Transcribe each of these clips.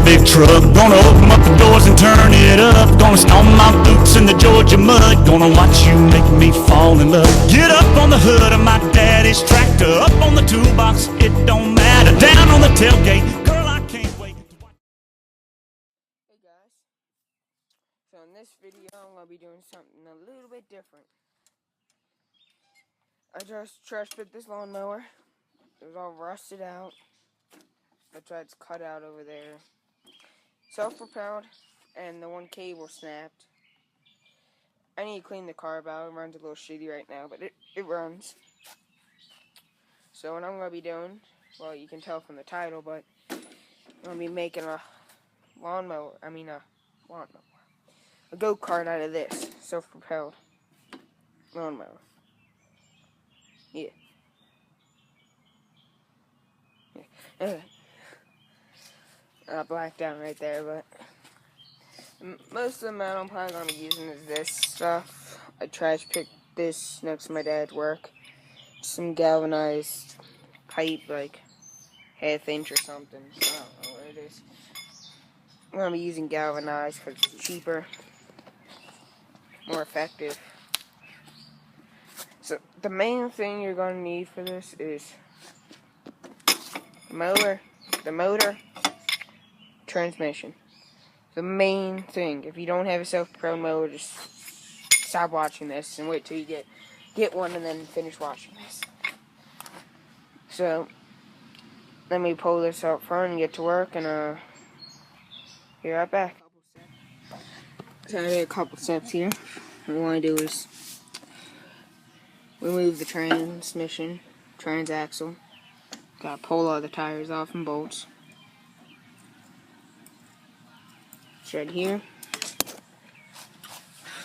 big truck. Gonna open up the doors and turn it up. Gonna stomp my boots in the Georgia mud. Gonna watch you make me fall in love. Get up on the hood of my daddy's tractor. Up on the toolbox, it don't matter. Down on the tailgate, girl, I can't wait. Hey guys, so in this video I'm going to be doing something a little bit different. I just trash fit this lawnmower. It was all rusted out. I tried to cut out over there. Self-propelled, and the one cable snapped. I need to clean the carb out. It runs a little shitty right now, but it runs. So what I'm going to be doing, well, you can tell from the title, but I'm going to be making a go-kart out of this self-propelled lawnmower. Yeah. Okay. I blacked out right there, but most of the amount I'm probably going to be using is this stuff. I trash picked this next to my dad's work. Some galvanized pipe, like ½ inch or something. I don't know what it is. I'm going to be using galvanized because it's cheaper, more effective. So the main thing you're going to need for this is the motor, transmission. The main thing. If you don't have a self-propelled mower, just stop watching this and wait till you get one and then finish watching this. So let me pull this out front and get to work, and be right back. So I did a couple steps here. What we want to do is remove the transmission, transaxle. Gotta pull all the tires off and bolts. It's right here.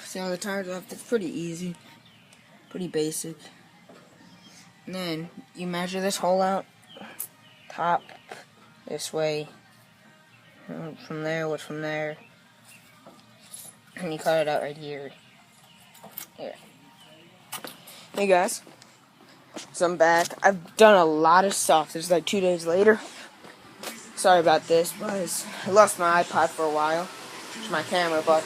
See all the tires off? It's pretty easy. Pretty basic. And then you measure this hole out. Top this way. From there, what's from there. And you cut it out right here. Here. Hey guys. So I'm back. I've done a lot of stuff. It's like 2 days later. Sorry about this, but I lost my iPod for a while. It's my camera, but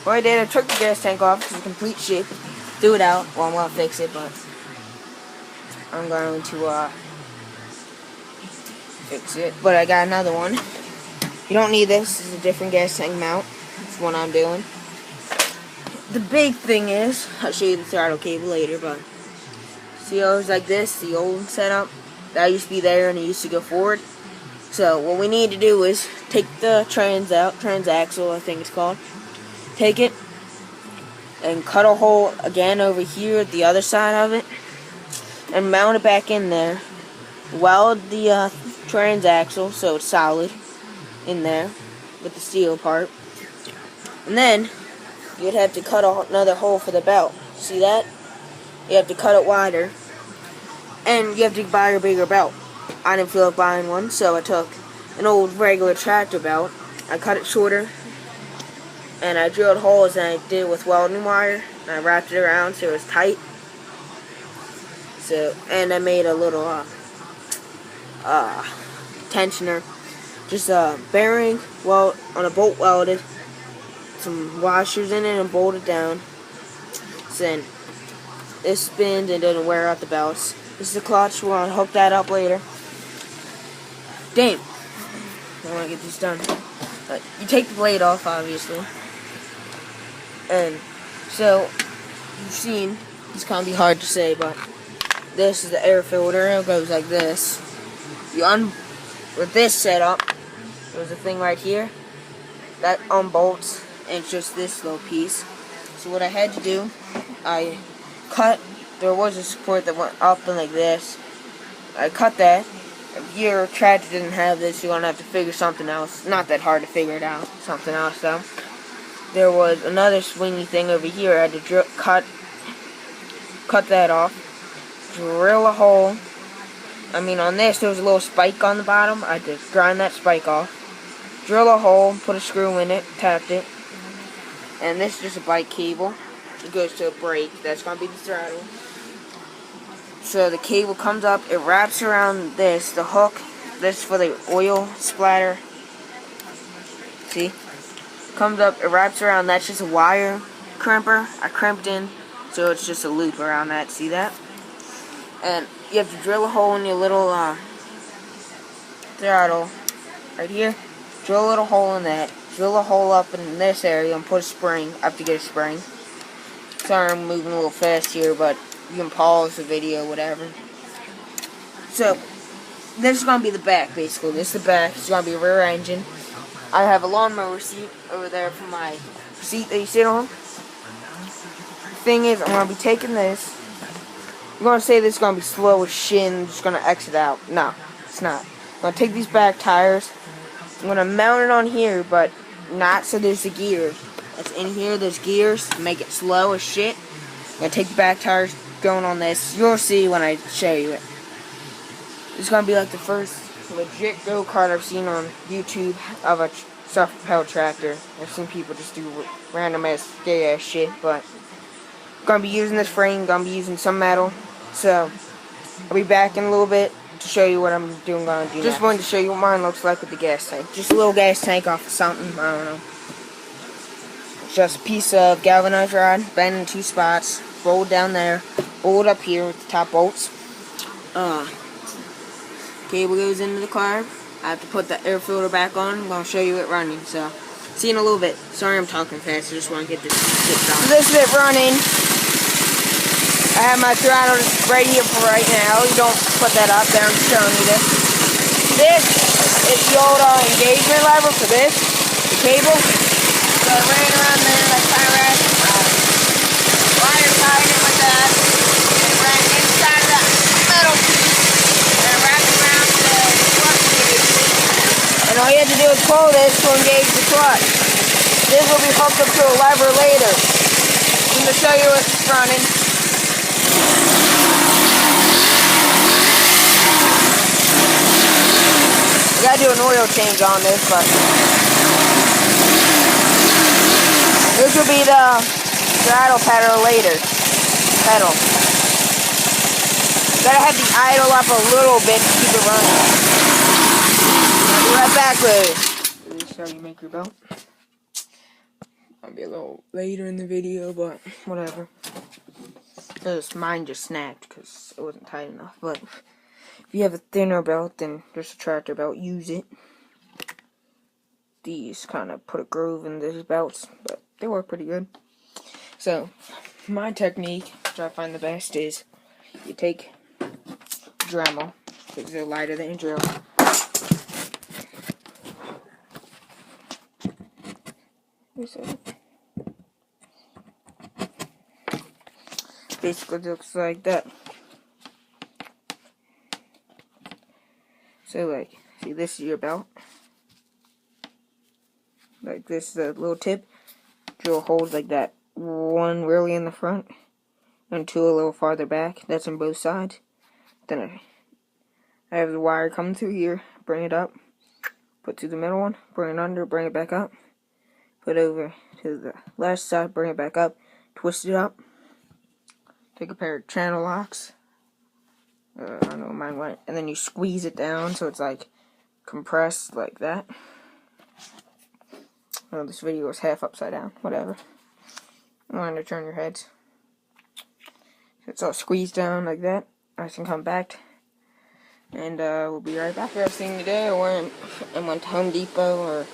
what I did, I took the gas tank off because it's complete shit. Threw it out. Well, I'm going to fix it, but I'm going to fix it. But I got another one. You don't need this. This is a different gas tank mount. That's what I'm doing. The big thing is, I'll show you the throttle cable later, but see how it was like this, the old setup? That used to be there and it used to go forward. So what we need to do is take the transaxle, I think it's called. Take it and cut a hole again over here at the other side of it and mount it back in there. Weld the transaxle so it's solid in there with the steel part. And then you'd have to cut another hole for the belt. See that? You have to cut it wider. And you have to buy a bigger belt. I didn't feel like buying one, so I took an old regular tractor belt. I cut it shorter. And I drilled holes, and I did it with welding wire. And I wrapped it around so it was tight. So, and I made a little tensioner. Just a bearing on a bolt welded. Some washers in it and bolted down. So then this spins and doesn't wear out the belts. This is the clutch. We're going to hook that up later. Damn. I want to get this done. You take the blade off, obviously. And so, you've seen, it's going to be hard to say, but this is the air filter. It goes like this. With this setup, there's a thing right here that unbolts, and it's just this little piece. So what I had to do, there was a support that went up and like this. I cut that. If your tractor doesn't have this, you're going to have to figure something else. Not that hard to figure it out. Something else, though. There was another swingy thing over here. I had to cut that off. Drill a hole. I mean, on this, there was a little spike on the bottom. I had to grind that spike off. Drill a hole, put a screw in it, tapped it. And this is just a bike cable. It goes to a brake. That's going to be the throttle. So the cable comes up, it wraps around this, the hook. This is for the oil splatter See? Comes up, it wraps around. That's just a wire crimper. I crimped in, so it's just a loop around that. See that? And you have to drill a hole in your little throttle right here. Drill a little hole in that. Drill a hole up in this area and put a spring. I have to get a spring. Sorry, I'm moving a little fast here, but you can pause the video, whatever. So, this is going to be the back, basically. This is the back. It's going to be a rear engine. I have a lawnmower seat over there for my seat that you sit on. The thing is, I'm going to be taking this. I'm going to say this is going to be slow as shit and just going to exit out. No, it's not. I'm going to take these back tires. I'm going to mount it on here, but not so there's the gears. That's in here, there's gears to make it slow as shit. I'm going to take the back tires going on this. You'll see when I show you it. It's going to be like the first legit go-kart I've seen on YouTube of a self-propelled tractor. I've seen people just do random ass gay ass shit, but I'm gonna be using this frame, gonna be using some metal. So I'll be back in a little bit to show you what I'm doing. Gonna do. Just wanted to show you what mine looks like with the gas tank. Just a little gas tank off of something. I don't know. It's just a piece of galvanized rod, bent in 2 spots, rolled down there, bolt up here with the top bolts. Cable goes into the car. I have to put the air filter back on. I'm going to show you it running. So, see you in a little bit. Sorry I'm talking fast. I just want to get this shit done. This is it running. I have my throttle right here for right now. You don't put that up there. I'm just showing you this. This is the old engagement lever for this. The cable. So I ran around there like tie rack. Wire tied it with that. And ran inside of that metal piece. And I wrapped it around the clutch cage. And all you have to do is pull this to engage the clutch. This will be hooked up to a lever later. I'm going to show you what's running. I gotta do an oil change on this, but this will be the throttle pedal later. Gotta have the idle up a little bit to keep it running. I'll be right back later. This is how you make your belt. I'll be a little later in the video, but whatever. Mine just snapped because it wasn't tight enough, but if you have a thinner belt, then there's a tractor belt, use it. These kind of put a groove in these belts, but they work pretty good. So, my technique, which I find the best, is you take a Dremel, because they're lighter than a drill. Basically looks like that. So like, see, this is your belt. Like this is a little tip. Drill holes like that. One really in the front, and 2 a little farther back. That's on both sides. Then I have the wire coming through here. Bring it up. Put through the middle one. Bring it under. Bring it back up. Put over to the left side. Bring it back up. Twist it up. Take a pair of channel locks. I don't know, mine went. And then you squeeze it down so it's like compressed like that. Oh, this video is half upside down. Whatever. I want to turn your heads. So it's all squeezed down like that. Nice and compact. And we'll be right back. First thing today, I went to Home Depot or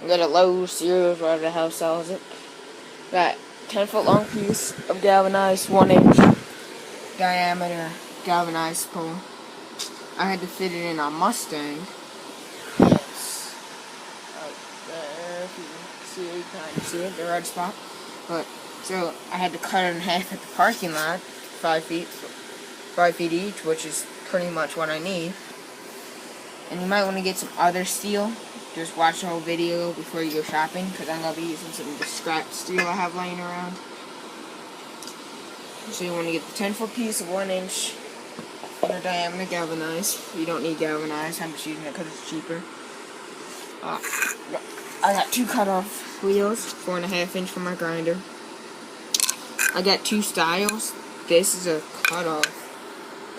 got a Lowe's, Sears, whatever the hell sells it. Got 10-foot long piece of galvanized 1-inch diameter galvanized pole. I had to fit it in a Mustang. Yes. Right there, if you can see it, you can see it, the red spot. But, so, I had to cut it in half at the parking lot, 5 feet each, which is pretty much what I need. And you might want to get some other steel. Just watch the whole video before you go shopping, because I'm going to be using some of the scrap steel I have laying around. So you want to get the 10-foot piece of 1-inch inner diameter galvanized. You don't need galvanized, I'm just using it because it's cheaper. I got 2 cut-off wheels, 4.5-inch for my grinder. I got 2 styles. This is a metal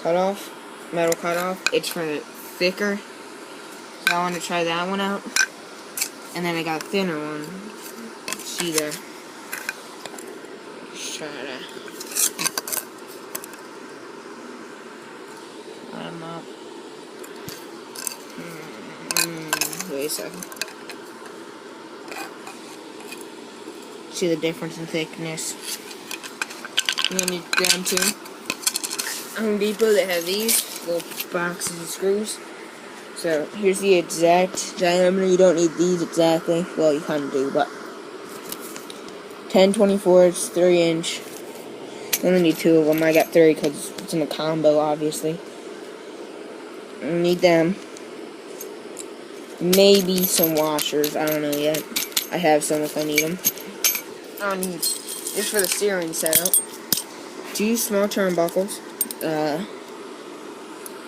cutoff. It's for thicker. So I want to try that one out. And then I got a thinner one. See there. Let's try to line them up. Wait a second. See the difference in thickness. I'm gonna need them too. Home Depot, they have these little boxes of screws. So here's the exact diameter. You don't need these exactly. Well, you kind of do, but 10/24, 3 inch. I only need 2 of them. I got 3 because it's in a combo, obviously. I need them. Maybe some washers. I don't know yet. I have some if I need them. I need this for the steering setup. 2 small turnbuckles.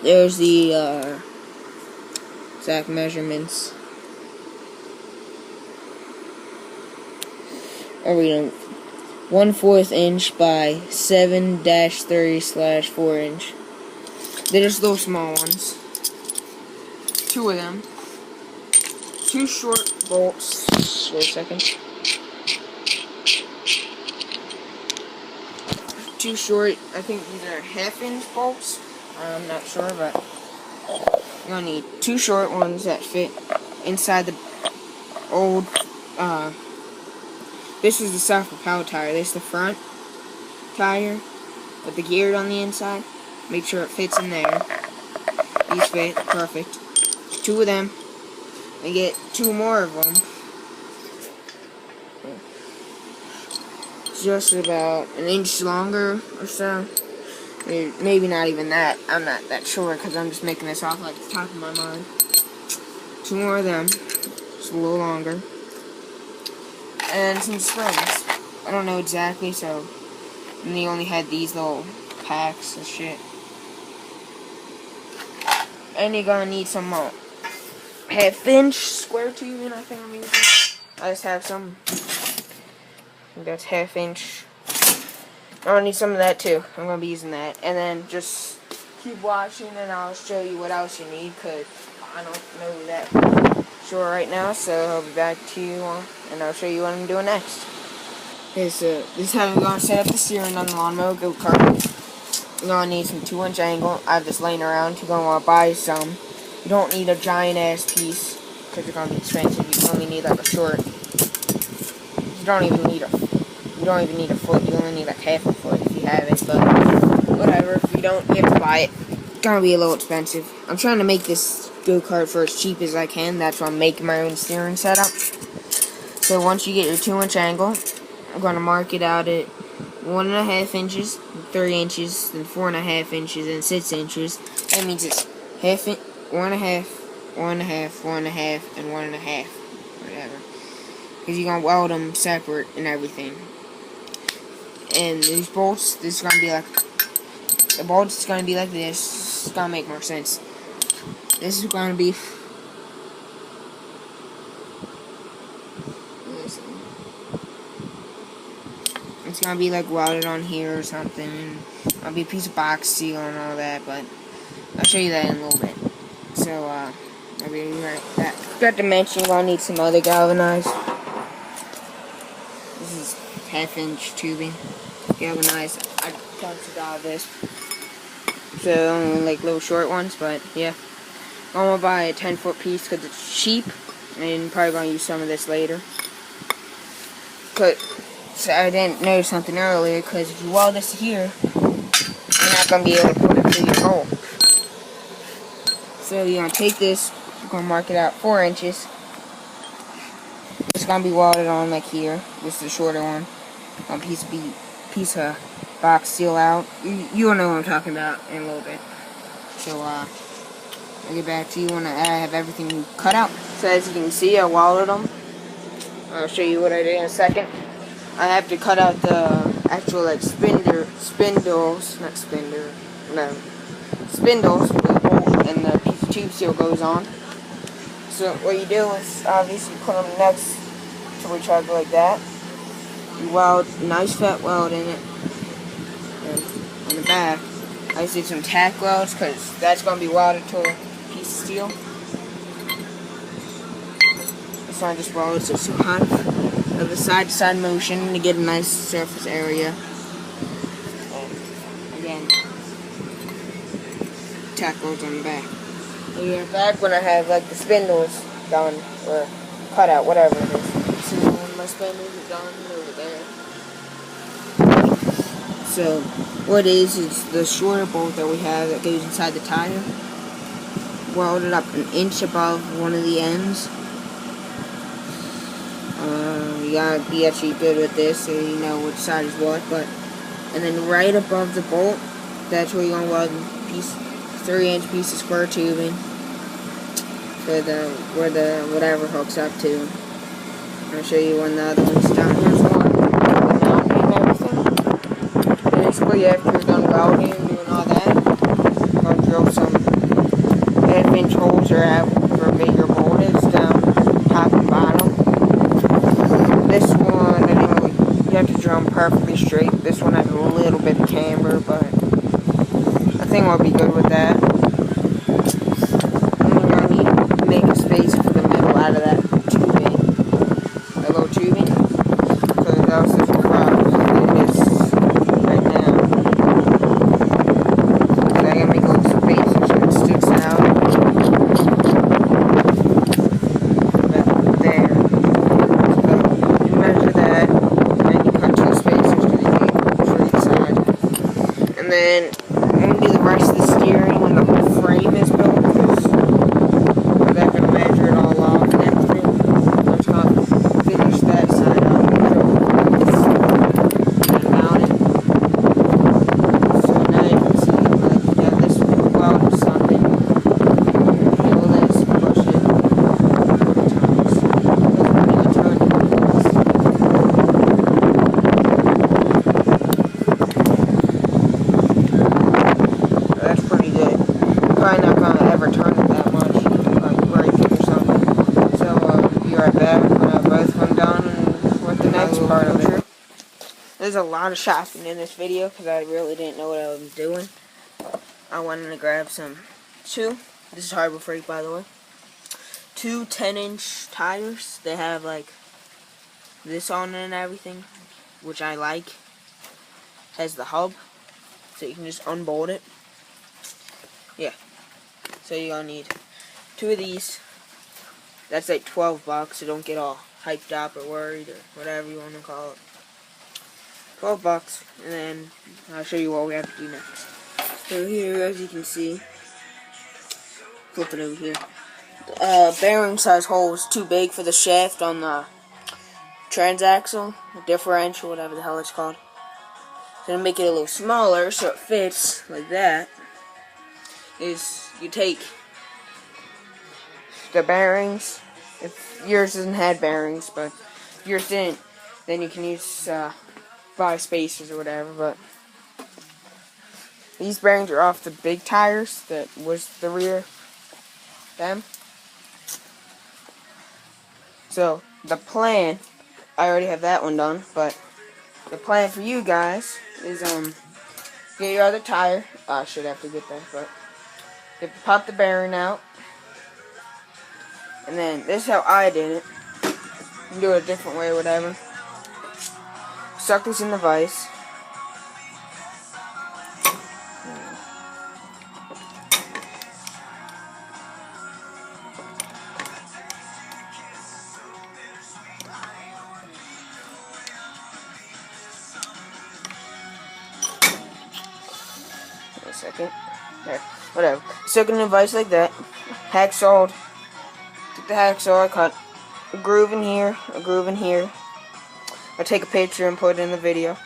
There's the exact measurements. I'll read them. 1/4 inch by 7-3/4 inch. They're just little small ones. 2 of them. 2 short bolts. Wait a second. 2 short, I think these are 1/2 inch bolts. I'm not sure, but you're gonna need 2 short ones that fit inside the old, this is the South Propel tire. This is the front tire with the gear on the inside. Make sure it fits in there. These fit perfect. 2 of them. And get 2 more of them. Just about an inch longer or so. Maybe not even that. I'm not that sure because I'm just making this off like the top of my mind. 2 more of them. Just a little longer. And some springs. I don't know exactly, so. And they only had these little packs of shit. And you're gonna need some 1/2 inch square tubing, I think I'm using. I just have some. I think that's 1/2 inch. I'll need some of that too. I'm gonna be using that. And then just keep watching and I'll show you what else you need because I don't know that sure right now. So I'll be back to you and I'll show you what I'm doing next. Okay, so this is how we're gonna set up the steering on the lawnmower go-kart. You're gonna need some 2-inch angle. I have this laying around. You're gonna wanna buy some. You don't need a giant ass piece because it's gonna be expensive. You only need like a short. You don't even need a foot. You only need like 1/2 foot if you have it. But whatever. If you don't, you have to buy it. It's gonna be a little expensive. I'm trying to make this go-kart for as cheap as I can. That's why I'm making my own steering setup. So once you get your 2-inch angle, I'm gonna mark it out at 1.5 inches, 3 inches, then 4.5 inches, and 6 inches. That means it's 1/2, 1.5, 1.5, 1.5, and 1.5, whatever. Because you're gonna weld them separate and everything. And these bolts, this is gonna be like the bolts is gonna be like this. It's gonna make more sense. This is gonna be. It's gonna be like welded on here or something. And it'll be a piece of box steel and all that, but I'll show you that in a little bit. So, I'll be right back. Got to mention, we're gonna need some other galvanized. This is 1/2 inch tubing. Galvanized. I punched out of this. So, only like little short ones, but yeah. I'm gonna buy a 10-foot piece because it's cheap. And I'm probably gonna use some of this later. So I didn't know something earlier, because if you weld this here, you're not going to be able to put it through your hole. So you're going to take this, you're going to mark it out 4 inches. It's going to be welded on like here. This is the shorter one. On piece of box steel out. You'll know what I'm talking about in a little bit. So I'll get back to you when I have everything cut out. So as you can see, I welded them. I'll show you what I did in a second. I have to cut out the actual like spindles where the bolt and the piece of tube seal goes on. So what you do is obviously put them next to each other like that. You weld nice fat weld in it, and on the back I just did some tack welds because that's going to be welded to a piece of steel. this one I just borrowed, so some kind of a side-to-side motion to get a nice surface area. Again, tack goes on the back. Here, back when I have like the spindles done, or cut out, whatever it is. See, when my spindles are done over there. So, what is the shorter bolt that we have that goes inside the tire. Welded up an inch above one of the ends. You gotta be actually good with this so you know which side is what, and then right above the bolt, that's where you're gonna weld 3-inch piece of square tubing for where the whatever hooks up to. I'll show you when the other one's down. Here's one. Mounting and everything. Basically, after you're done welding and doing all that, you're gonna drill some 1/2-inch holes or for bigger bolts down top and bottom. This one, anyway, you have to drill them perfectly straight. This one has a little bit of camber, but I think we'll be good with that. And you're gonna need to make a space for the middle out of that tubing, that little tubing, because that was the problem in this right now. Because I gotta make a little space so it sticks out. And then I'm going to do the rest of the steering when the whole frame is built, because I have to measure it all off and everything. I'm just going to finish that side up and mount it. So now you can see, like, you got this weld or something. Peel this, push it. Probably not going to ever turn it that much, like braking or something. So, be right back when both of them done and with the next part of it. There's a lot of shopping in this video because I really didn't know what I was doing. I wanted to grab this is Harbor Freight, by the way, 2 10-inch tires. They have like this on it and everything, which I like. Has the hub, so you can just unbolt it. Yeah. So you're gonna need 2 of these. That's like $12, so don't get all hyped up or worried or whatever you want to call it. $12, and then I'll show you what we have to do next. So here, as you can see, flip it over here. Bearing size hole is too big for the shaft on the transaxle, differential, whatever the hell it's called. So to make it a little smaller so it fits like that, is you take the bearings. If yours doesn't have bearings, but if yours didn't, then you can use buy spacers or whatever. But these bearings are off the big tires that was the rear them. So the plan, I already have that one done, but the plan for you guys is get your other tire. I should have to get that, but you have to pop the bearing out. And then, this is how I did it. You can do it a different way or whatever. Suck this in the vise. Wait a second. There. Whatever. Suck it in the vise like that. Hacksawed. Take the hacksaw, I cut a groove in here, a groove in here. I'll take a picture and put it in the video.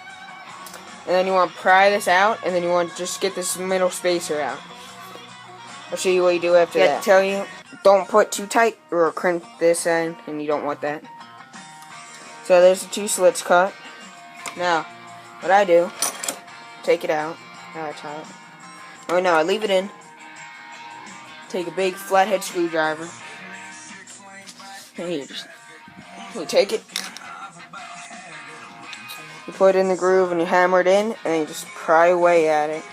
And then you want to pry this out, and then you want to just get this middle spacer out. I'll show you what you do after that. I tell you, don't put too tight or it'll crimp this end, and you don't want that. So there's the 2 slits cut. Now, what I do, take it out. Now I tie it. Oh no, I leave it in. Take a big flathead screwdriver. And you take it, you put it in the groove and you hammer it in, and you just pry away at it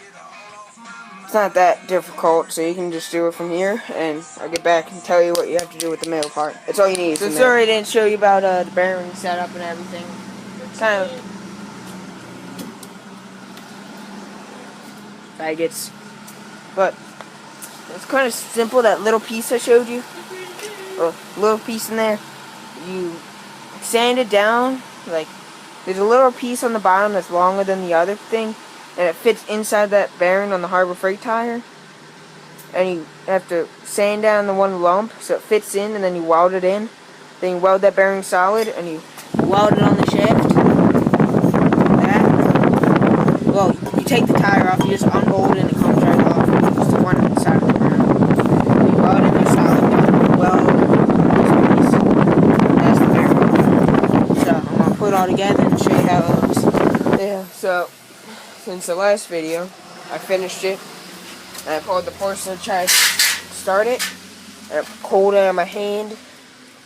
It's not that difficult, so you can just do it from here, and I'll get back and tell you what you have to do with the middle part. That's all you need. So sorry I didn't show you about the bearing setup and everything. Kind of faggots, but it's kind of simple. That little piece I showed you, a little piece in there, you sand it down. Like, there's a little piece on the bottom that's longer than the other thing, and it fits inside that bearing on the Harbor Freight tire. And you have to sand down the one lump so it fits in, and then you weld it in. Then you weld that bearing solid, and you weld it on the shaft. That. Well, you take the tire off, you just unbolt it, and it comes right off. Just the one side of the bearing. You weld it in solid. Weld this piece. That's the bearing. So I'm gonna put it all together and show you how it looks. Yeah. So since the last video, I finished it. And I pulled the porcelain to try to start it, and it pulled out of my hand,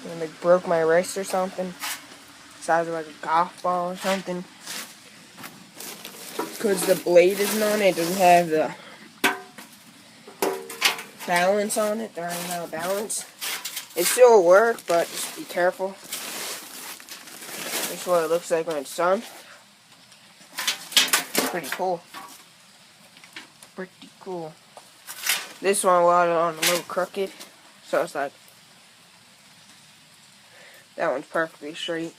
and it broke my wrist or something, size of like a golf ball or something. Because the blade isn't on it, it doesn't have the balance on it. There ain't no balance. It still will work, but just be careful. This is what it looks like when it's done. Pretty cool. Pretty cool. This one welded on a little crooked, so it's like, that one's perfectly straight.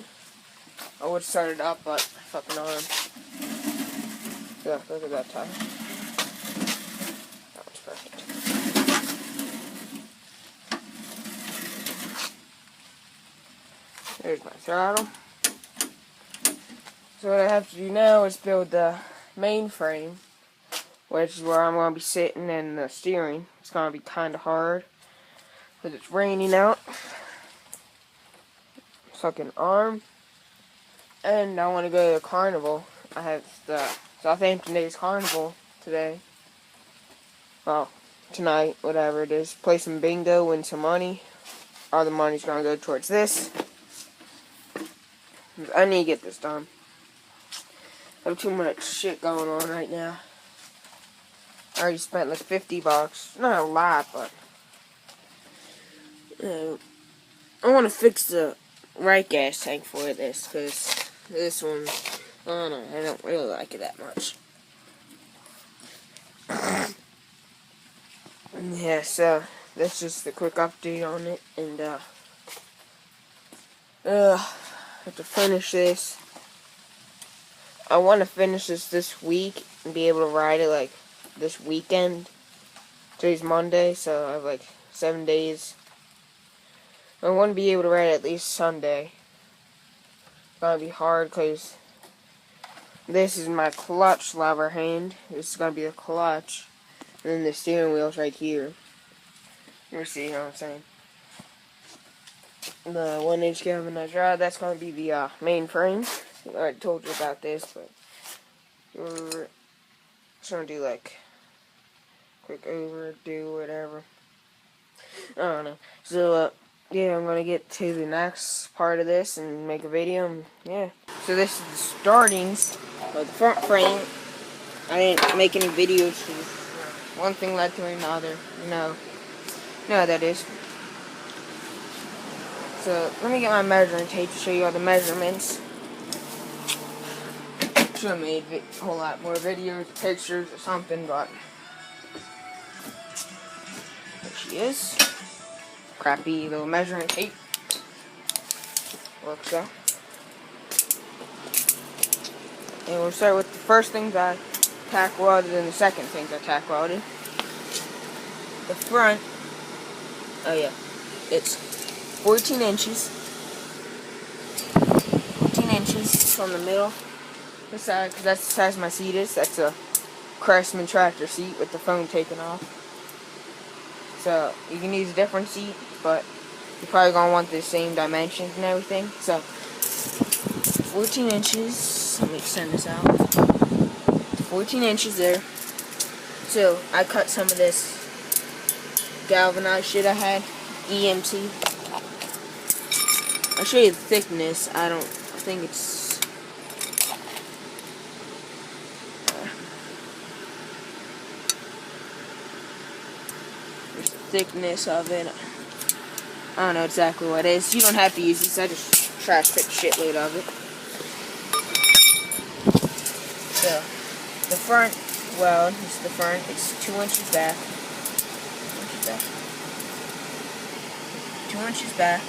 I would start it up, but fucking arm. Yeah, look at that tire. That one's perfect. There's my throttle. So what I have to do now is build the main frame, which is where I'm going to be sitting, and the steering. It's going to be kind of hard because it's raining out. Fucking arm. And I want to go to the carnival. I have the Southampton Days Carnival today. Well, tonight, whatever it is. Play some bingo, win some money. All the money's going to go towards this. I need to get this done. I have too much shit going on right now. I already spent like $50. Not a lot, but I want to fix the right gas tank for this, because this one, I don't know, I don't really like it that much. Yeah, so that's just a quick update on it, and I have to finish this. I want to finish this week and be able to ride it like this weekend. Today's Monday, so I have like 7 days. I want to be able to ride at least Sunday. It's gonna be hard because this is my clutch lever hand. This is gonna be the clutch, and then the steering wheel's right here. You see what I'm saying? The 1-inch galvanized rod, that's gonna be the main frame. I already told you about this, but we're just gonna do like quick overdo, whatever. I don't know. So, yeah, I'm gonna get to the next part of this and make a video, and yeah. So this is the startings of the front frame. I didn't make any videos, so one thing led to another, you know how that is. So, let me get my measuring tape to show you all the measurements. Should have made a whole lot more videos, pictures, or something, but there she is. Crappy little measuring tape. Works out. And we'll start with the first things I tack welded and the second things I tack welded. The front, oh yeah, it's 14 inches. 14 inches from the middle. This side, because that's the size my seat is. That's a Craftsman tractor seat with the phone taken off. So, you can use a different seat, but you're probably going to want the same dimensions and everything. So, 14 inches. Let me extend this out. 14 inches there. So, I cut some of this galvanized shit I had. EMT. I'll show you the thickness. I think it's... thickness of it. I don't know exactly what it is. You don't have to use this. I just trash picked shitload of it. So, the front weld, this is the front. It's 2 inches back. 2 inches back.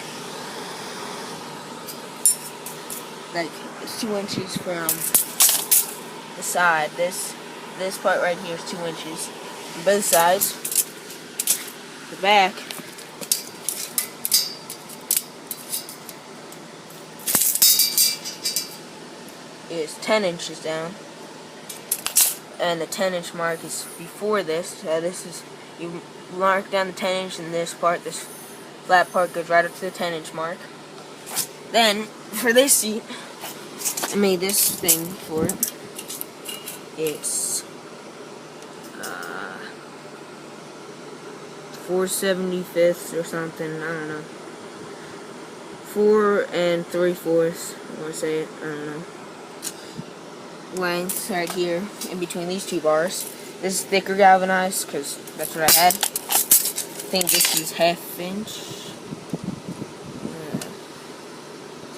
Like, it's 2 inches from the side. This part right here is 2 inches on both sides. The back is 10 inches down, and the 10-inch mark is before this. So this is, you mark down the 10-inch, and this flat part goes right up to the 10-inch mark. Then for this seat, I made this thing for it. It's 4/75 or something. I don't know. 4 3/4. I want to say it. I don't know. Length right here in between these two bars. This is thicker galvanized because that's what I had. I think this is 1/2 inch,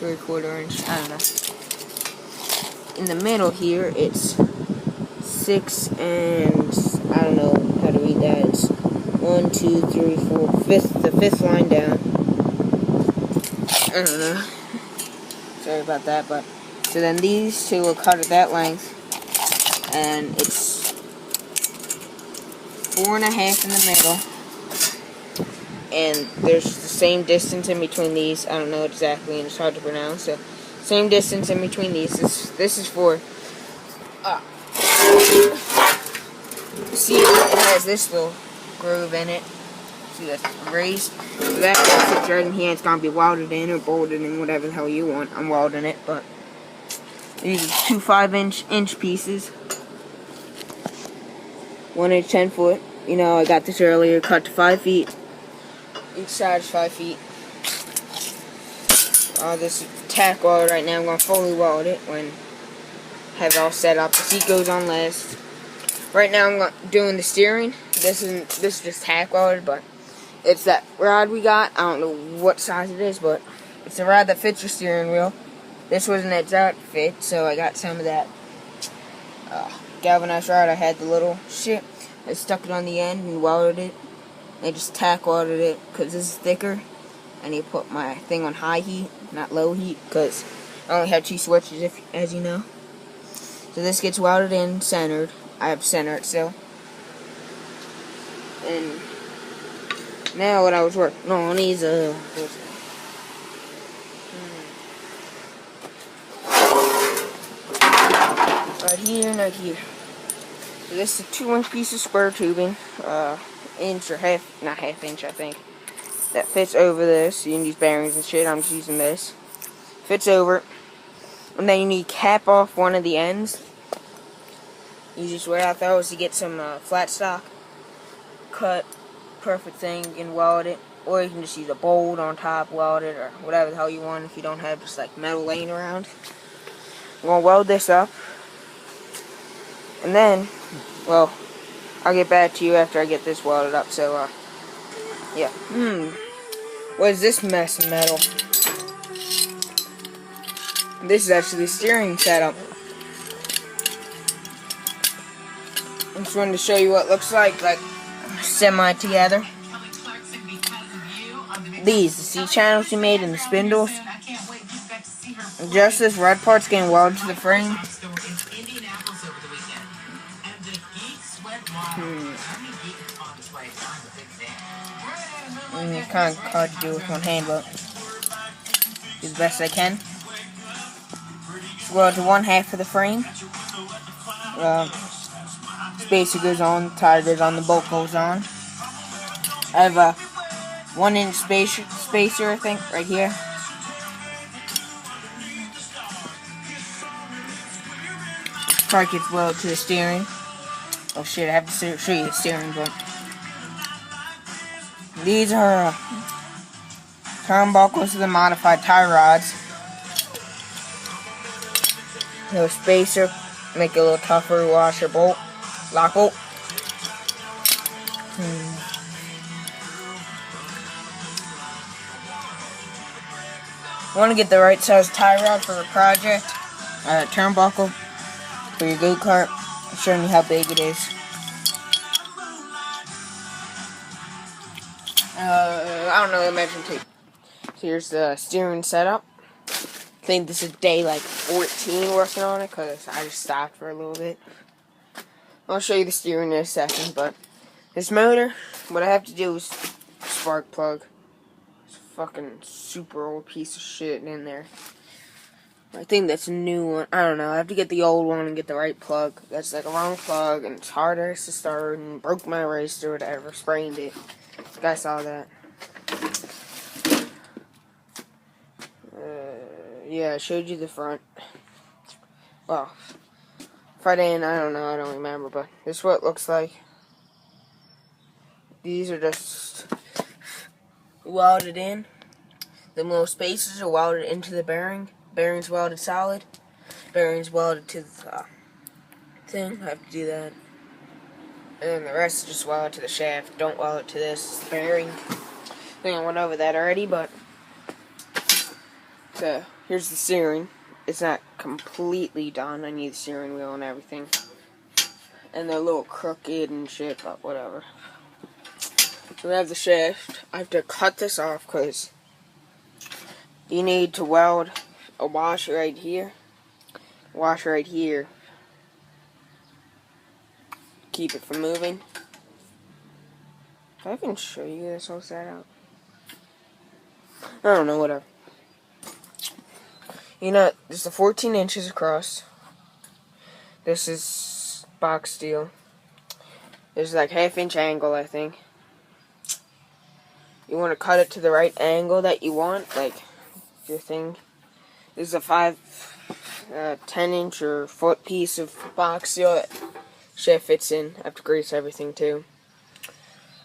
3/4 inch. I don't know. In the middle here, it's 6 and I don't know how to read that. It's 1, 2, 3, 4, the fifth line down. I don't know. Sorry about that, but. So then these two will cut at that length, and it's 4.5 in the middle, and there's the same distance in between these. I don't know exactly, and it's hard to pronounce. So same distance in between these. This is for. See, it has this little groove in it. See, that's raised. So that sits right in here. It's gonna be welded in or bolted in, whatever the hell you want. I'm welding it, but. These are 2 5-inch pieces. 1 inch 10 foot. You know, I got this earlier, cut to 5 feet. Each side is 5 feet. This is tack weld right now. I'm going to fully weld it when I have it all set up. The seat goes on last. Right now I'm doing the steering. This is just tack welded, but it's that rod we got. I don't know what size it is, but it's a rod that fits your steering wheel. This was an exact fit, so I got some of that galvanized rod. I had the little shit. I stuck it on the end and welded it. I just tack welded it because this is thicker. I need to put my thing on high heat, not low heat, because I only have 2 switches, as you know. So this gets welded in, centered. I have to center it still. And now what I was working on is right here and right here. So this is a 2-inch piece of square tubing, inch or not half inch, I think. That fits over this. You can use bearings and shit. I'm just using this. Fits over, and then you need to cap off one of the ends. Easiest way out there is to get some flat stock, cut, perfect thing, and weld it, or you can just use a bolt on top, weld it, or whatever the hell you want if you don't have just like metal laying around. I'm gonna weld this up. And then, well, I'll get back to you after I get this welded up, so, yeah. What is this mess of metal? This is actually the steering setup. I just wanted to show you what it looks like semi-together. These, the C channels you made and the spindles. Just this red part's getting welded to the frame. It's kind of hard to do with one hand, but do the best I can. Weld to 1/2 of the frame. Spacer goes on, tire goes on, the bolt goes on. I have a 1-inch spacer, I think, right here. Part gets welded to the steering. Oh shit, I have to show you the steering, but these are turnbuckles to the modified tie rods. No spacer, make it a little tougher, washer bolt, lock bolt. Want to get the right size tie rod for the project. Turnbuckle for your go-kart. I'm showing you how big it is. I don't know, measuring tape. So here's the steering setup. I think this is day like 14 working on it because I just stopped for a little bit. I'll show you the steering in a second, but this motor, what I have to do is spark plug. It's a fucking super old piece of shit in there. I think that's a new one. I don't know. I have to get the old one and get the right plug. That's like a wrong plug, and it's harder to start, and broke my wrist or whatever. Sprained it. You guys saw that. Yeah, I showed you the front. Well, Friday and I don't know. I don't remember, but this is what it looks like. These are just welded in. The little spaces are welded into the bearing. Bearing's welded solid. Bearing's welded to the thing. I have to do that. And then the rest is just welded to the shaft. Don't weld it to this bearing. I think I went over that already, but so here's the steering. It's not completely done. I need the steering wheel and everything. And they're a little crooked and shit, but whatever. So we have the shaft. I have to cut this off because you need to weld a washer right here. Washer right here. Keep it from moving. I can show you this whole setup. I don't know, whatever. You know, this is 14 inches across. This is box steel. There's like half-inch angle, I think. You want to cut it to the right angle that you want, like your thing. This is a 10-inch or foot piece of box steel that shaft fits in. I have to grease everything too.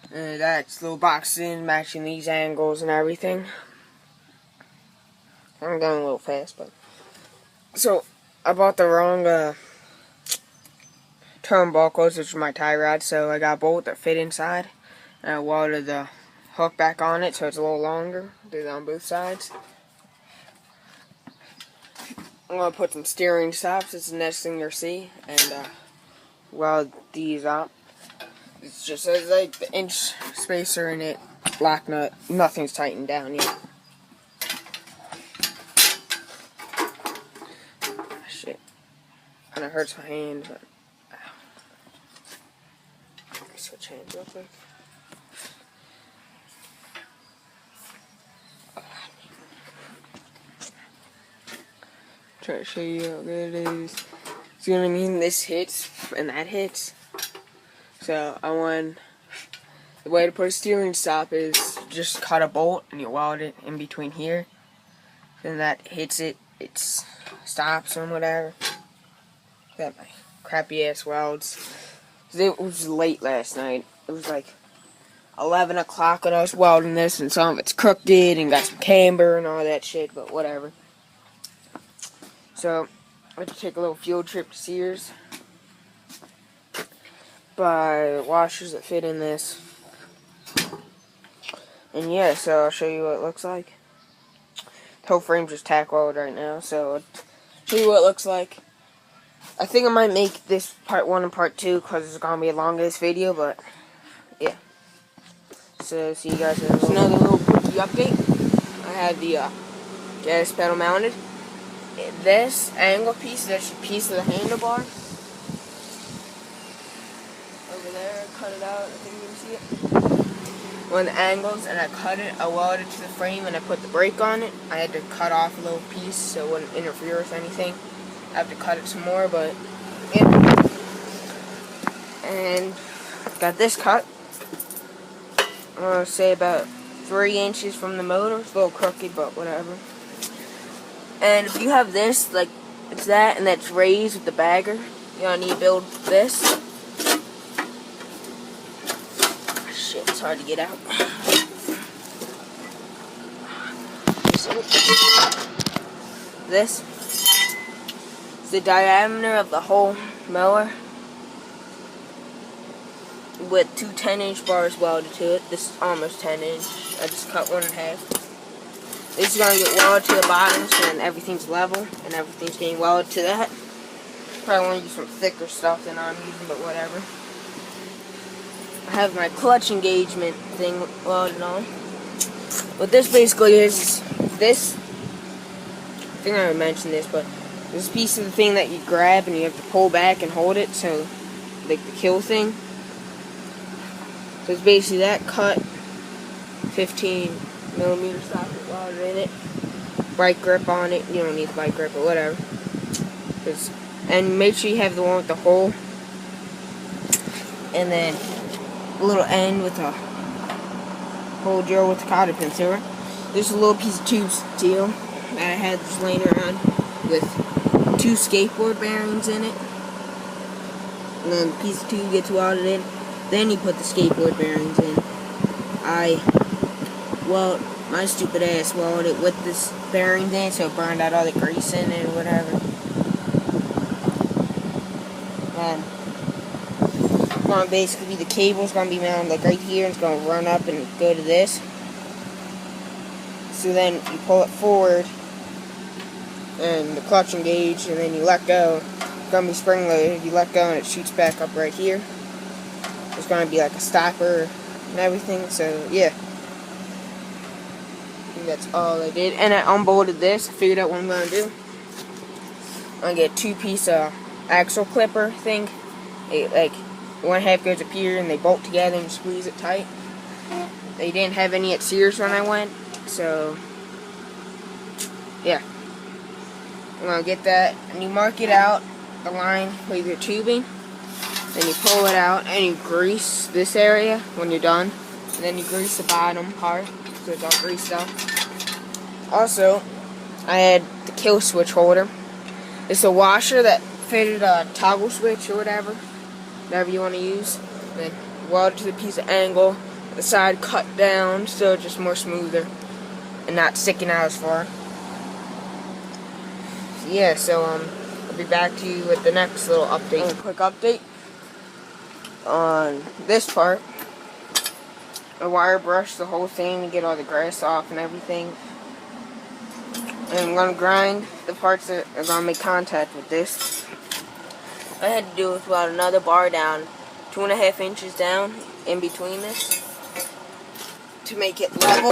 That's little box in, matching these angles and everything. I'm going a little fast, but so I bought the wrong turnbuckles, which are my tie rod. So I got a bolt that fit inside, and I welded the hook back on it so it's a little longer. Did it on both sides. I'm gonna put some steering stops. It's the next thing you'll see, and weld these up. It's just there's like the inch spacer in it, lock nut. Nothing's tightened down yet. Shit, and it hurts my hand, but switch hands real quick. Try to show you how good it is. See what I mean? This hits and that hits. So the way to put a steering stop is just cut a bolt and you weld it in between here. Then that hits it, it stops and whatever. Got my crappy ass welds. It was late last night. It was like 11 o'clock when I was welding this, and some of it's crooked and got some camber and all that shit, but whatever. So I had to take a little field trip to Sears. Buy washers that fit in this. And yeah, so I'll show you what it looks like. The whole frame's just tack welded right now, so I'll show you what it looks like. I think I might make this part 1 and part 2 because it's going to be a long this video, but yeah. So see you guys in a little. Another little quickie update. I had the gas pedal mounted. This angle piece, that's a piece of the handlebar. Over there, I cut it out, I think you can see it. One of the angles, and I cut it, I welded it to the frame, and I put the brake on it. I had to cut off a little piece so it wouldn't interfere with anything. I have to cut it some more, but yeah. And got this cut. I'm going to say about 3 inches from the motor. It's a little crooked, but whatever. And if you have this, like, it's that, and that's raised with the bagger, you're going to need to build this. Shit, it's hard to get out. This is the diameter of the whole mower with 2 10-inch bars welded to it. This is almost 10 inch. I just cut one in half. This is going to get welded to the bottom, so then everything's level, and everything's getting welded to that. Probably want to use some thicker stuff than I'm using, but whatever. I have my clutch engagement thing welded on. What this basically is this, I think I already mentioned this, but this piece of the thing that you grab and you have to pull back and hold it, so like the kill thing. So it's basically that cut 15mm socket welded in it. Bike grip on it. You don't need the bike grip, but whatever. And make sure you have the one with the hole. And then a little end with a hole drill with the cotter pin. So there's a little piece of tube steel that I had just laying around with 2 skateboard bearings in it. And then the piece of tube gets welded in. Then you put the skateboard bearings in. My stupid ass welded it with this bearing in, so it burned out all the grease in it or whatever. And it's going to basically be, the cable's going to be mounted like right here, and it's going to run up and go to this. So then you pull it forward, and the clutch engaged, and then you let go. It's going to be spring loaded. You let go and it shoots back up right here. It's going to be like a stopper and everything, so yeah. That's all I did. And I unbolted this. I figured out what I'm going to do. I'm going to get a 2-piece axle clipper thing. Like, one half goes up here and they bolt together and squeeze it tight. They didn't have any at Sears when I went, so yeah. I'm going to get that, and you mark it out, the line with your tubing. Then you pull it out and you grease this area when you're done. And then you grease the bottom part so it's all greased up. Also, I had the kill switch holder. It's a washer that fitted a toggle switch or whatever you want to use. Then weld it to the piece of angle, the side cut down so it's just more smoother and not sticking out as far. So yeah, so I'll be back to you with the next little update. A quick update on this part. I wire brushed the whole thing to get all the grass off and everything. And I'm going to grind the parts that are going to make contact with this. I had to do it with about another bar down, 2.5 inches down in between this to make it level.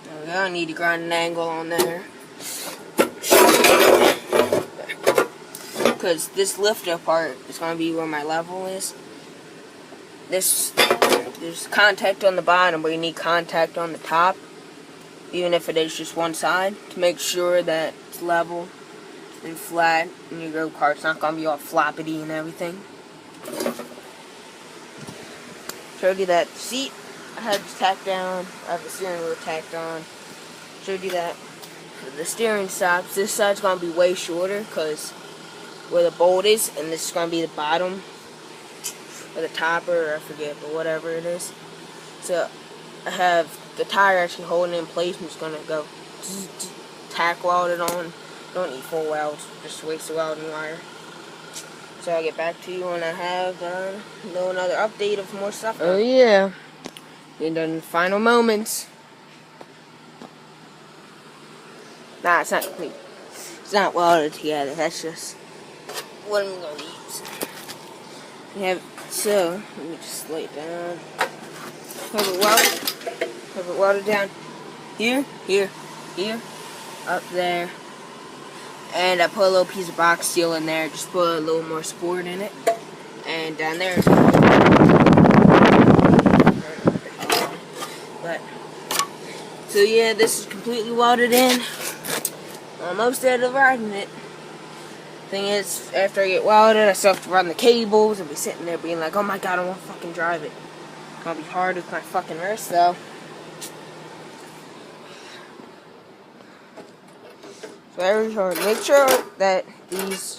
There we go. I need to grind an angle on there. Because this lifter part is going to be where my level is. There's contact on the bottom, but you need contact on the top, even if it is just one side, to make sure that it's level and flat, and your go-kart's not going to be all floppity and everything. Showed you that seat I had to tack down. I have the steering wheel tacked on. Showed you that the steering stops. This side's going to be way shorter because where the bolt is, and this is going to be the bottom or the topper, or I forget, but whatever it is. So I have the tire actually holding it in place. I'm just going to go tack weld it on. Don't need full welds, just waste the welding wire. So I'll get back to you when I have another update of more stuff. Oh yeah, and then the final moments. Nah, it's not complete. It's not welded together. That's just what I'm gonna use. So let me just lay it down. Have it welded down here, up there. And I put a little piece of box steel in there, just put a little more support in it. And down there. But so yeah, this is completely welded in. Almost out of riding it. Thing is, after I get welded, I still have to run the cables and be sitting there being like, oh my god, I won't fucking drive it. It's gonna be hard with my fucking wrist though. So make sure that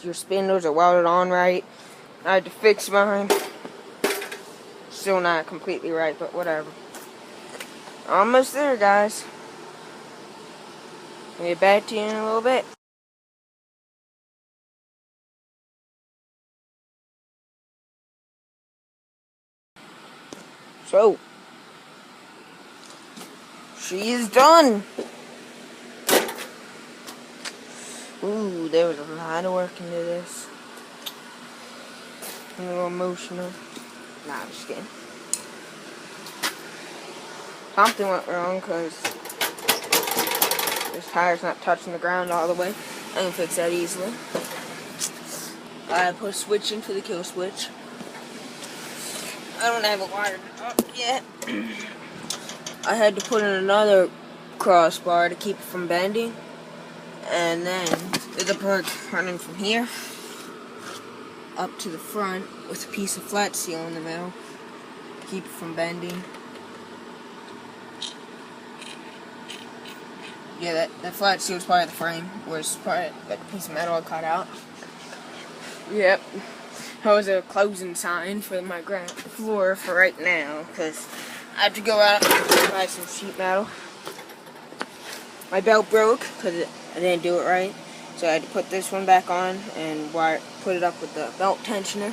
your spindles are welded on right. I had to fix mine. Still not completely right, but whatever. Almost there, guys. I'll get back to you in a little bit. So, she is done. Ooh, there was a lot of work into this. A little emotional. Nah, I'm just kidding. Something went wrong because this tire's not touching the ground all the way. I can fix that easily. I put a switch in for the kill switch. I don't have it wired up yet. I had to put in another crossbar to keep it from bending. And then there's a plug running from here up to the front with a piece of flat steel in the middle to keep it from bending. Yeah, that flat steel is part of the frame, was part of that piece of metal I cut out. Yep, that was a closing sign for my ground floor for right now, because I have to go out and buy some sheet metal. My belt broke because I didn't do it right, so I had to put this one back on and put it up with the belt tensioner.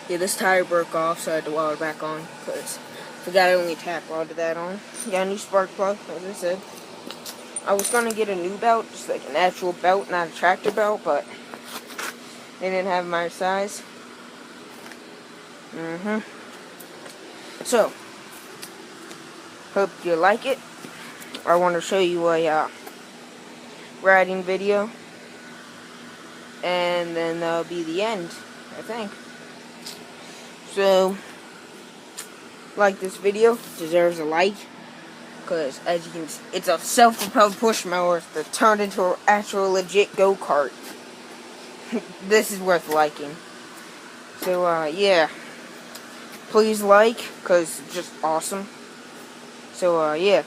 Yeah, this tire broke off, so I had to weld it back on because I forgot I only tack welded that on. Got a new spark plug, as I said. I was gonna get a new belt, just like an actual belt, not a tractor belt, but they didn't have my size. So, hope you like it. I want to show you a riding video, and then that'll be the end, I think. So, like this video, deserves a like, because as you can see, it's a self-propelled push mower that turned into an actual legit go-kart. This is worth liking. So, yeah. Please like, because it's just awesome. So, yeah.